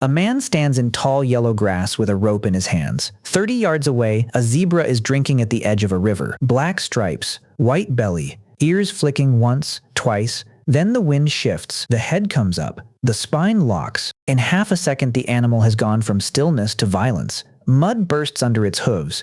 A man stands in tall yellow grass with a rope in his hands. 30 yards away, a zebra is drinking at the edge of a river. Black stripes, white belly, ears flicking once, twice. Then the wind shifts, the head comes up, the spine locks. In half a second, the animal has gone from stillness to violence. Mud bursts under its hooves.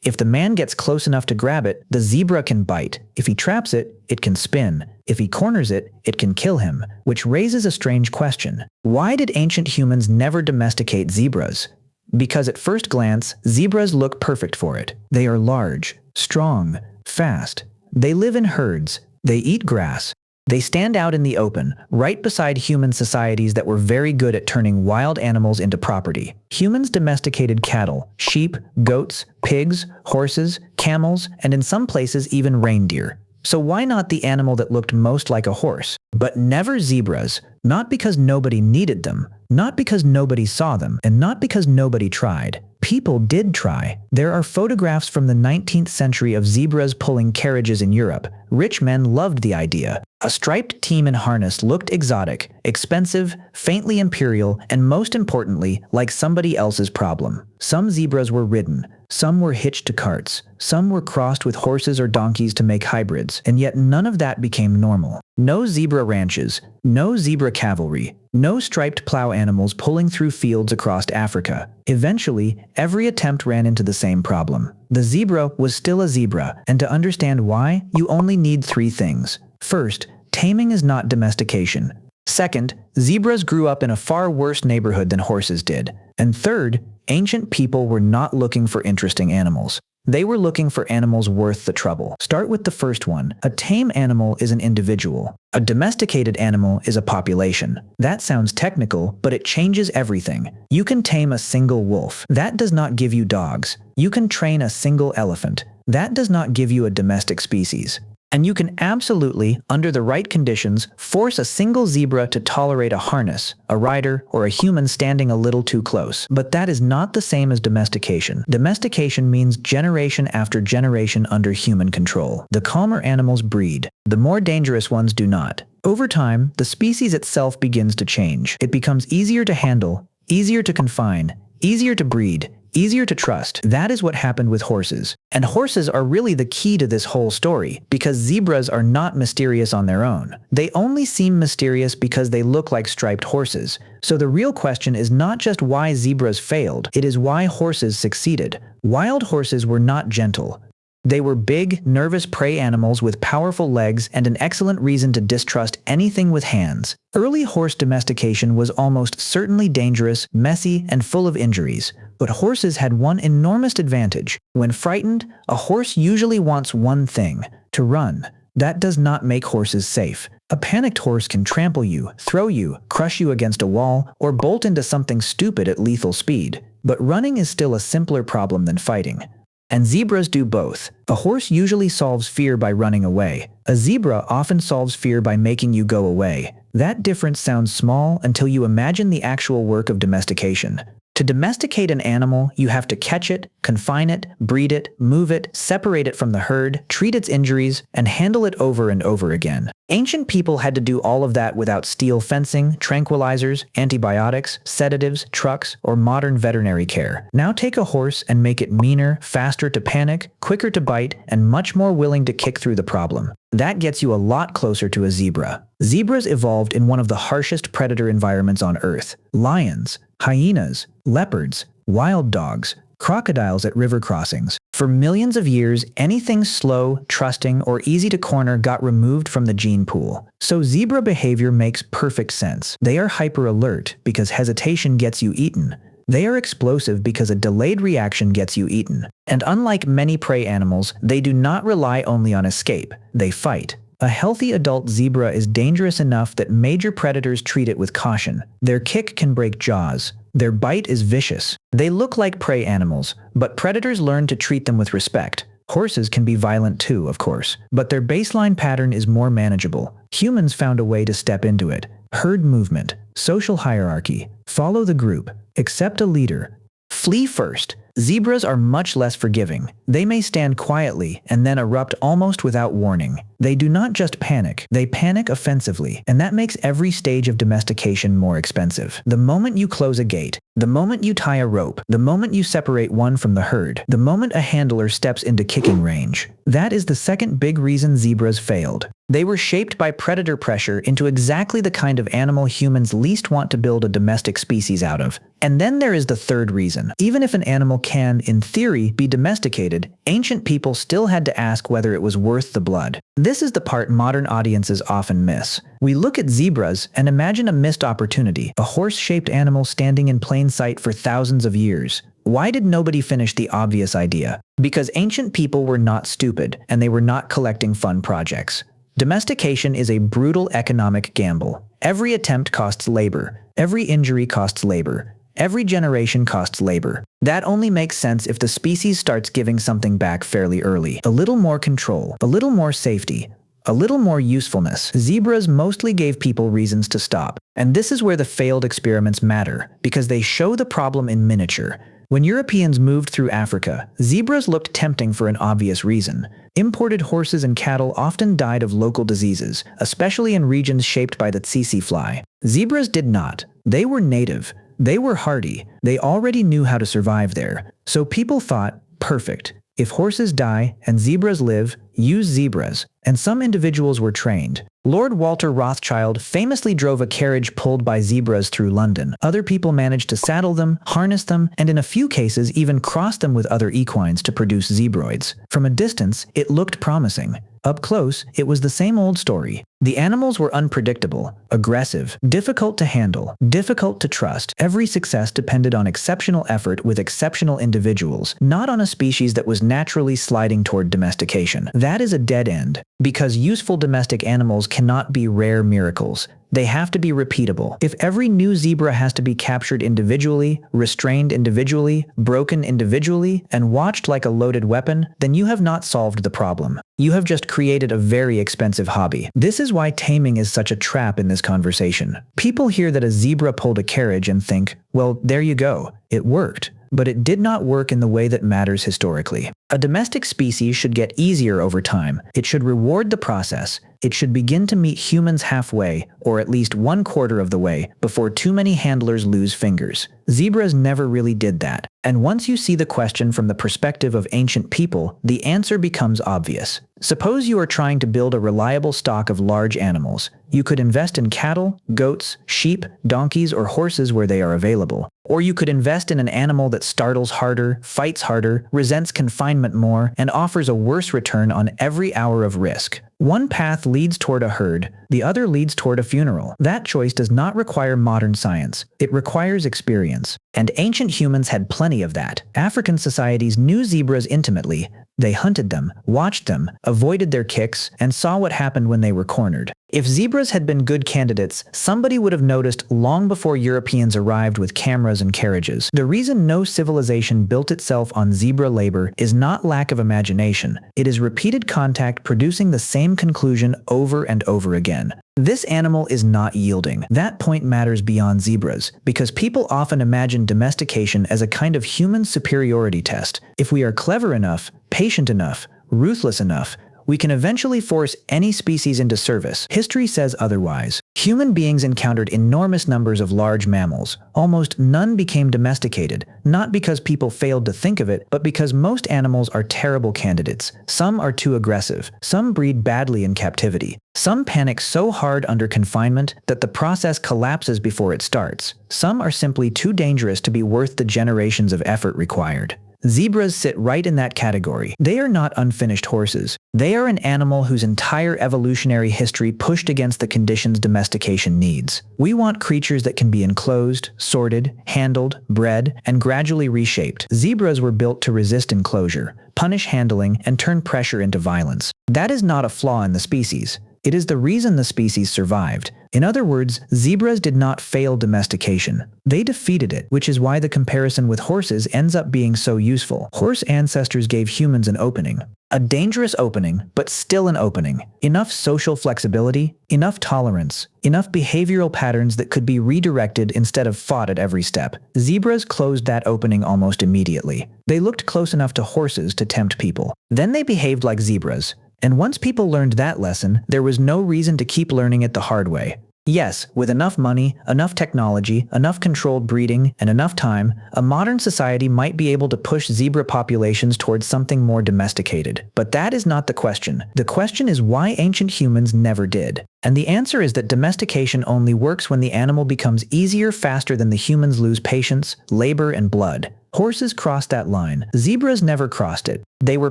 If the man gets close enough to grab it, the zebra can bite. If he traps it, it can spin. If he corners it, it can kill him. Which raises a strange question. Why did ancient humans never domesticate zebras? Because at first glance, zebras look perfect for it. They are large, strong, fast. They live in herds. They eat grass. They stand out in the open, right beside human societies that were very good at turning wild animals into property. Humans domesticated cattle, sheep, goats, pigs, horses, camels, and in some places even reindeer. So why not the animal that looked most like a horse? But never zebras, not because nobody needed them, not because nobody saw them, and not because nobody tried. People did try. There are photographs from the 19th century of zebras pulling carriages in Europe. Rich men loved the idea. A striped team in harness looked exotic, expensive, faintly imperial, and most importantly, like somebody else's problem. Some zebras were ridden. Some were hitched to carts. Some were crossed with horses or donkeys to make hybrids, and yet none of that became normal. No zebra ranches, no zebra cavalry, no striped plow animals pulling through fields across Africa. Eventually, every attempt ran into the same problem. The zebra was still a zebra, and to understand why, you only need three things. First, taming is not domestication. Second, zebras grew up in a far worse neighborhood than horses did. And third, ancient people were not looking for interesting animals. They were looking for animals worth the trouble. Start with the first one. A tame animal is an individual. A domesticated animal is a population. That sounds technical, but it changes everything. You can tame a single wolf. That does not give you dogs. You can train a single elephant. That does not give you a domestic species. And you can absolutely, under the right conditions, force a single zebra to tolerate a harness, a rider, or a human standing a little too close. But that is not the same as domestication. Domestication means generation after generation under human control. The calmer animals breed. The more dangerous ones do not. Over time, the species itself begins to change. It becomes easier to handle, easier to confine, easier to breed, easier to trust. That is what happened with horses. And horses are really the key to this whole story, because zebras are not mysterious on their own. They only seem mysterious because they look like striped horses. So the real question is not just why zebras failed, it is why horses succeeded. Wild horses were not gentle. They were big, nervous prey animals with powerful legs and an excellent reason to distrust anything with hands. Early horse domestication was almost certainly dangerous, messy, and full of injuries. But horses had one enormous advantage. When frightened, a horse usually wants one thing: to run. That does not make horses safe. A panicked horse can trample you, throw you, crush you against a wall, or bolt into something stupid at lethal speed. But running is still a simpler problem than fighting. And zebras do both. A horse usually solves fear by running away. A zebra often solves fear by making you go away. That difference sounds small until you imagine the actual work of domestication. To domesticate an animal, you have to catch it, confine it, breed it, move it, separate it from the herd, treat its injuries, and handle it over and over again. Ancient people had to do all of that without steel fencing, tranquilizers, antibiotics, sedatives, trucks, or modern veterinary care. Now take a horse and make it meaner, faster to panic, quicker to bite, and much more willing to kick through the problem. That gets you a lot closer to a zebra. Zebras evolved in one of the harshest predator environments on Earth. Lions, hyenas, leopards, wild dogs, crocodiles at river crossings. For millions of years, anything slow, trusting, or easy to corner got removed from the gene pool. So zebra behavior makes perfect sense. They are hyper-alert because hesitation gets you eaten. They are explosive because a delayed reaction gets you eaten. And unlike many prey animals, they do not rely only on escape. They fight. A healthy adult zebra is dangerous enough that major predators treat it with caution. Their kick can break jaws. Their bite is vicious. They look like prey animals, but predators learn to treat them with respect. Horses can be violent too, of course, but their baseline pattern is more manageable. Humans found a way to step into it. Herd movement, social hierarchy, follow the group, accept a leader, Flee first. Zebras are much less forgiving. They may stand quietly and then erupt almost without warning. They do not just panic, they panic offensively, and that makes every stage of domestication more expensive. The moment you close a gate, the moment you tie a rope, the moment you separate one from the herd, the moment a handler steps into kicking range. That is the second big reason zebras failed. They were shaped by predator pressure into exactly the kind of animal humans least want to build a domestic species out of. And then there is the third reason. Even if an animal can, in theory, be domesticated, ancient people still had to ask whether it was worth the blood. This is the part modern audiences often miss. We look at zebras and imagine a missed opportunity, a horse-shaped animal standing in plain sight for thousands of years. Why did nobody finish the obvious idea? Because ancient people were not stupid, and they were not collecting fun projects. Domestication is a brutal economic gamble. Every attempt costs labor. Every injury costs labor. Every generation costs labor. That only makes sense if the species starts giving something back fairly early. A little more control, a little more safety, a little more usefulness. Zebras mostly gave people reasons to stop. And this is where the failed experiments matter, because they show the problem in miniature. When Europeans moved through Africa, zebras looked tempting for an obvious reason. Imported horses and cattle often died of local diseases, especially in regions shaped by the tsetse fly. Zebras did not. They were native. They were hardy. They already knew how to survive there. So people thought, perfect. If horses die and zebras live, use zebras. And some individuals were trained. Lord Walter Rothschild famously drove a carriage pulled by zebras through London. Other people managed to saddle them, harness them, and in a few cases even cross them with other equines to produce zebroids. From a distance, it looked promising. Up close, it was the same old story. The animals were unpredictable, aggressive, difficult to handle, difficult to trust. Every success depended on exceptional effort with exceptional individuals, not on a species that was naturally sliding toward domestication. That is a dead end, because useful domestic animals cannot be rare miracles. They have to be repeatable. If every new zebra has to be captured individually, restrained individually, broken individually, and watched like a loaded weapon, then you have not solved the problem. You have just created a very expensive hobby. This is why taming is such a trap in this conversation. People hear that a zebra pulled a carriage and think, well, there you go, it worked. But it did not work in the way that matters historically. A domestic species should get easier over time. It should reward the process. It should begin to meet humans halfway, or at least 1/4 of the way, before too many handlers lose fingers. Zebras never really did that. And once you see the question from the perspective of ancient people, the answer becomes obvious. Suppose you are trying to build a reliable stock of large animals. You could invest in cattle, goats, sheep, donkeys, or horses where they are available. Or you could invest in an animal that startles harder, fights harder, resents confinement more, and offers a worse return on every hour of risk. One path leads toward a herd, the other leads toward a funeral. That choice does not require modern science. It requires experience. And ancient humans had plenty of that. African societies knew zebras intimately. They hunted them, watched them, avoided their kicks, and saw what happened when they were cornered. If zebras had been good candidates, somebody would have noticed long before Europeans arrived with cameras and carriages. The reason no civilization built itself on zebra labor is not lack of imagination. It is repeated contact producing the same conclusion over and over again. This animal is not yielding. That point matters beyond zebras, because people often imagine domestication as a kind of human superiority test. If we are clever enough, patient enough, ruthless enough, we can eventually force any species into service. History says otherwise. Human beings encountered enormous numbers of large mammals. Almost none became domesticated, not because people failed to think of it, but because most animals are terrible candidates. Some are too aggressive. Some breed badly in captivity. Some panic so hard under confinement that the process collapses before it starts. Some are simply too dangerous to be worth the generations of effort required. Zebras sit right in that category. They are not unfinished horses. They are an animal whose entire evolutionary history pushed against the conditions domestication needs. We want creatures that can be enclosed, sorted, handled, bred, and gradually reshaped. Zebras were built to resist enclosure, punish handling, and turn pressure into violence. That is not a flaw in the species. It is the reason the species survived. In other words, zebras did not fail domestication. They defeated it, which is why the comparison with horses ends up being so useful. Horse ancestors gave humans an opening. A dangerous opening, but still an opening. Enough social flexibility, enough tolerance, enough behavioral patterns that could be redirected instead of fought at every step. Zebras closed that opening almost immediately. They looked close enough to horses to tempt people. Then they behaved like zebras. And once people learned that lesson, there was no reason to keep learning it the hard way. Yes, with enough money, enough technology, enough controlled breeding, and enough time, a modern society might be able to push zebra populations towards something more domesticated. But that is not the question. The question is why ancient humans never did. And the answer is that domestication only works when the animal becomes easier faster than the humans lose patience, labor, and blood. Horses crossed that line. Zebras never crossed it. They were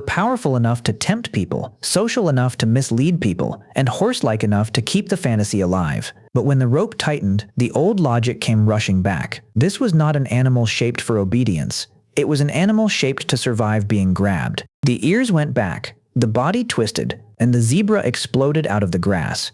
powerful enough to tempt people, social enough to mislead people, and horse-like enough to keep the fantasy alive. But when the rope tightened, the old logic came rushing back. This was not an animal shaped for obedience. It was an animal shaped to survive being grabbed. The ears went back, the body twisted, and the zebra exploded out of the grass.